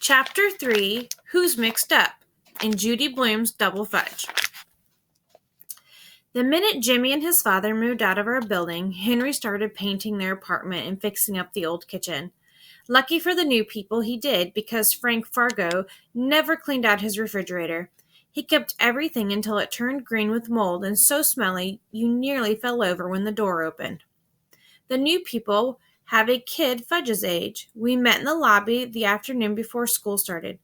Chapter 3, Who's Mixed Up? In Judy Blume's Double Fudge. The minute Jimmy and his father moved out of our building, Henry started painting their apartment and fixing up the old kitchen. Lucky for the new people, he did, because Frank Fargo never cleaned out his refrigerator. He kept everything until it turned green with mold and so smelly you nearly fell over when the door opened. The new people have a kid Fudge's age. We met in the lobby the afternoon before school started.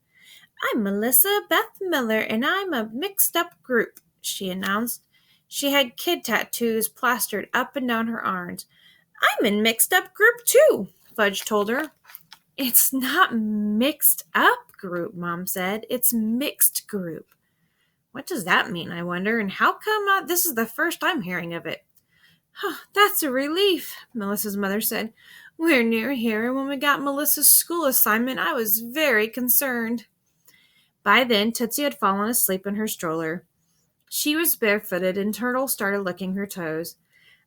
"I'm Melissa Beth Miller, and I'm a mixed-up group," she announced. She had kid tattoos plastered up and down her arms. "I'm in mixed-up group, too," Fudge told her. "It's not mixed-up group," Mom said. "It's mixed group." What does that mean, I wonder, and how come this is the first I'm hearing of it? "That's a relief," Melissa's mother said. "We're near here, and when we got Melissa's school assignment, I was very concerned." By then, Tootsie had fallen asleep in her stroller. She was barefooted, and Turtle started licking her toes.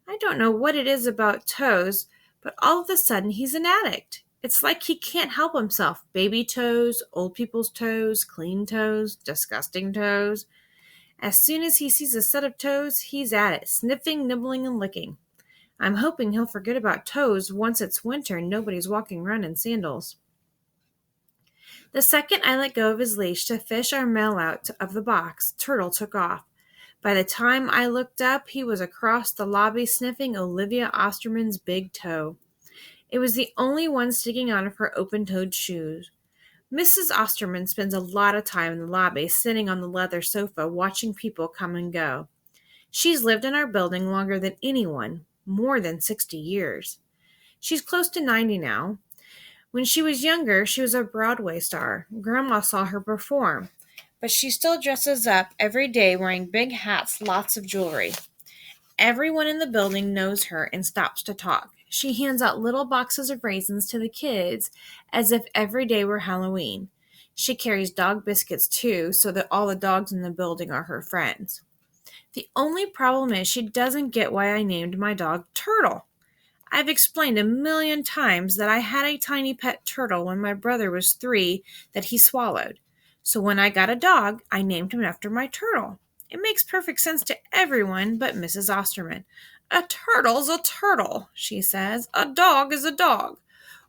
I don't know what it is about toes, but all of a sudden he's an addict. It's like he can't help himself. Baby toes, old people's toes, clean toes, disgusting toes. As soon as he sees a set of toes, he's at it, sniffing, nibbling, and licking. I'm hoping he'll forget about toes once it's winter and nobody's walking around in sandals. The second I let go of his leash to fish our mail out of the box, Turtle took off. By the time I looked up, he was across the lobby sniffing Olivia Osterman's big toe. It was the only one sticking out of her open-toed shoes. Mrs. Osterman spends a lot of time in the lobby, sitting on the leather sofa, watching people come and go. She's lived in our building longer than anyone, more than 60 years. She's close to 90 now. When she was younger, she was a Broadway star. Grandma saw her perform. But she still dresses up every day wearing big hats, lots of jewelry. Everyone in the building knows her and stops to talk. She hands out little boxes of raisins to the kids as if every day were Halloween. She carries dog biscuits too, so that all the dogs in the building are her friends. The only problem is she doesn't get why I named my dog Turtle. I've explained a million times that I had a tiny pet turtle when my brother was 3 that he swallowed. So when I got a dog, I named him after my turtle. It makes perfect sense to everyone but Mrs. Osterman. "A turtle's a turtle," she says. "A dog is a dog.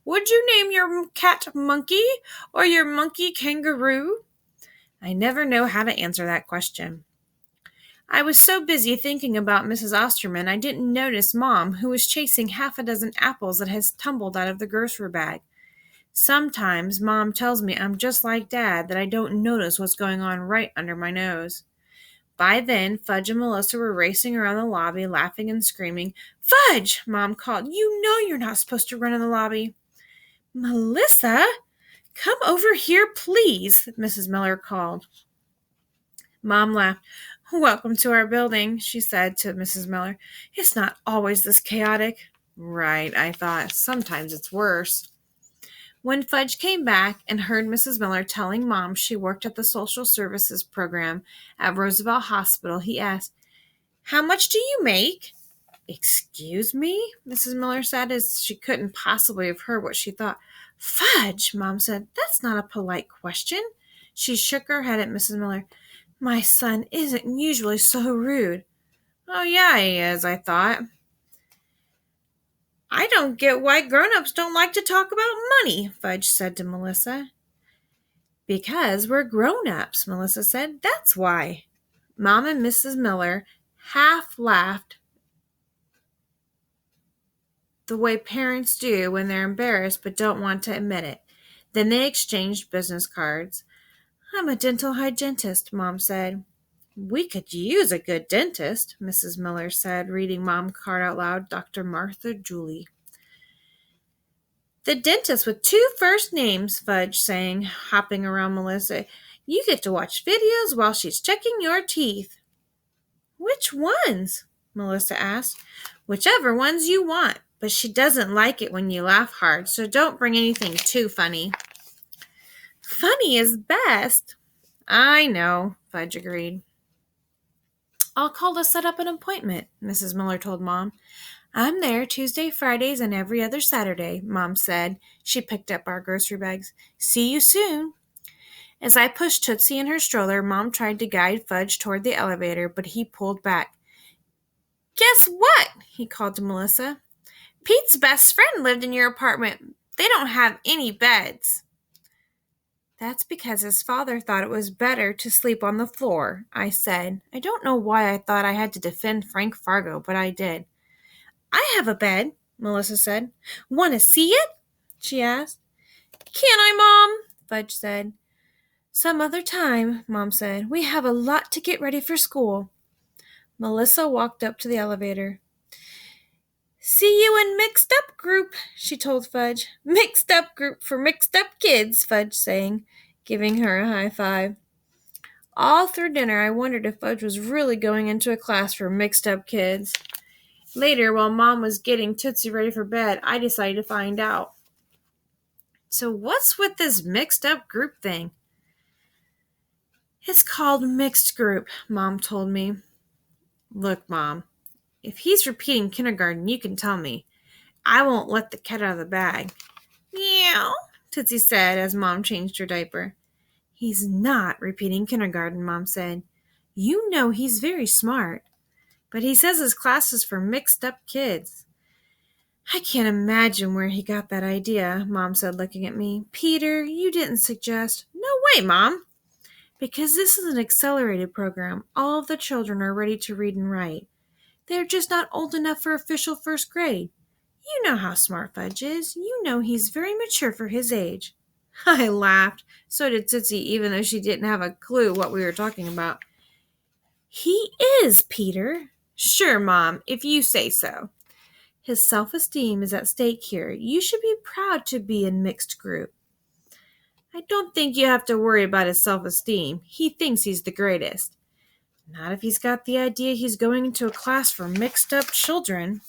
Would you name your cat Monkey or your monkey Kangaroo?" I never know how to answer that question. I was so busy thinking about Mrs. Osterman, I didn't notice Mom, who was chasing half a dozen apples that had tumbled out of the grocery bag. Sometimes Mom tells me I'm just like Dad, that I don't notice what's going on right under my nose. By then, Fudge and Melissa were racing around the lobby, laughing and screaming. "Fudge!" Mom called. "You know you're not supposed to run in the lobby." "Melissa, come over here, please," Mrs. Miller called. Mom laughed. "Welcome to our building," she said to Mrs. Miller. "It's not always this chaotic." Right, I thought. Sometimes it's worse. When Fudge came back and heard Mrs. Miller telling Mom she worked at the social services program at Roosevelt Hospital, he asked, "How much do you make?" "Excuse me?" Mrs. Miller said, as she couldn't possibly have heard what she thought. "Fudge," Mom said, "that's not a polite question." She shook her head at Mrs. Miller. "My son isn't usually so rude." "Oh, yeah, he is," I thought. "I don't get why grown-ups don't like to talk about money," Fudge said to Melissa. "Because we're grown-ups," Melissa said. "That's why." Mom and Mrs. Miller half laughed the way parents do when they're embarrassed but don't want to admit it. Then they exchanged business cards. "I'm a dental hygienist," Mom said. "We could use a good dentist," Mrs. Miller said, reading Mom's card out loud. "Dr. Martha Julie." "The dentist with 2 first names," Fudge sang, hopping around Melissa. "You get to watch videos while she's checking your teeth." "Which ones?" Melissa asked. "Whichever ones you want, but she doesn't like it when you laugh hard, so don't bring anything too funny." "Funny is best." "I know," Fudge agreed. "I'll call to set up an appointment," Mrs. Miller told Mom. "I'm there Tuesday, Fridays, and every other Saturday," Mom said. She picked up our grocery bags. "See you soon." As I pushed Tootsie in her stroller, Mom tried to guide Fudge toward the elevator, but he pulled back. Guess what? He called to Melissa. Pete's best friend lived in your apartment. They don't have any beds. That's because his father thought it was better to sleep on the floor, I said. I don't know why I thought I had to defend Frank Fargo, but I did. I have a bed, Melissa said. Want to see it? She asked. Can I, Mom? Fudge said. Some other time, Mom said. We have a lot to get ready for school. Melissa walked up to the elevator. See you in mixed up group, she told Fudge. Mixed up group for mixed up kids, Fudge sang, giving her a high five. All through dinner, I wondered if Fudge was really going into a class for mixed up kids. Later, while Mom was getting Tootsie ready for bed, I decided to find out. So what's with this mixed up group thing? It's called mixed group, Mom told me. Look, Mom, if he's repeating kindergarten, you can tell me. I won't let the cat out of the bag. Meow, Tootsie said as Mom changed her diaper. He's not repeating kindergarten, Mom said. You know he's very smart. But he says his class is for mixed up kids. I can't imagine where he got that idea, Mom said, looking at me. Peter, you didn't suggest. No way, Mom. Because this is an accelerated program. All of the children are ready to read and write. They're just not old enough for official first grade. You know how smart Fudge is. You know he's very mature for his age. I laughed. So did Tootsie, even though she didn't have a clue what we were talking about. He is, Peter. Sure, Mom, if you say so. His self-esteem is at stake here. You should be proud to be in mixed group. I don't think you have to worry about his self-esteem. He thinks he's the greatest. Not if he's got the idea he's going into a class for mixed-up children.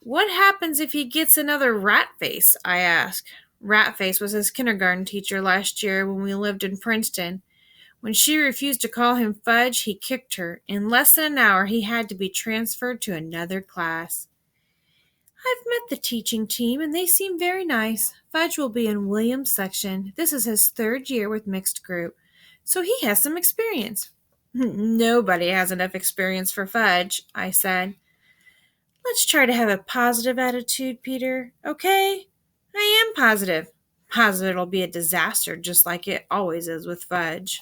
What happens if he gets another rat face? I asked. Ratface was his kindergarten teacher last year when we lived in Princeton. When she refused to call him Fudge, he kicked her. In less than an hour, he had to be transferred to another class. I've met the teaching team, and they seem very nice. Fudge will be in William's section. This is his 3rd year with mixed group, so he has some experience. Nobody has enough experience for Fudge, I said. Let's try to have a positive attitude, Peter, okay? I am positive. Positive it'll be a disaster, just like it always is with Fudge.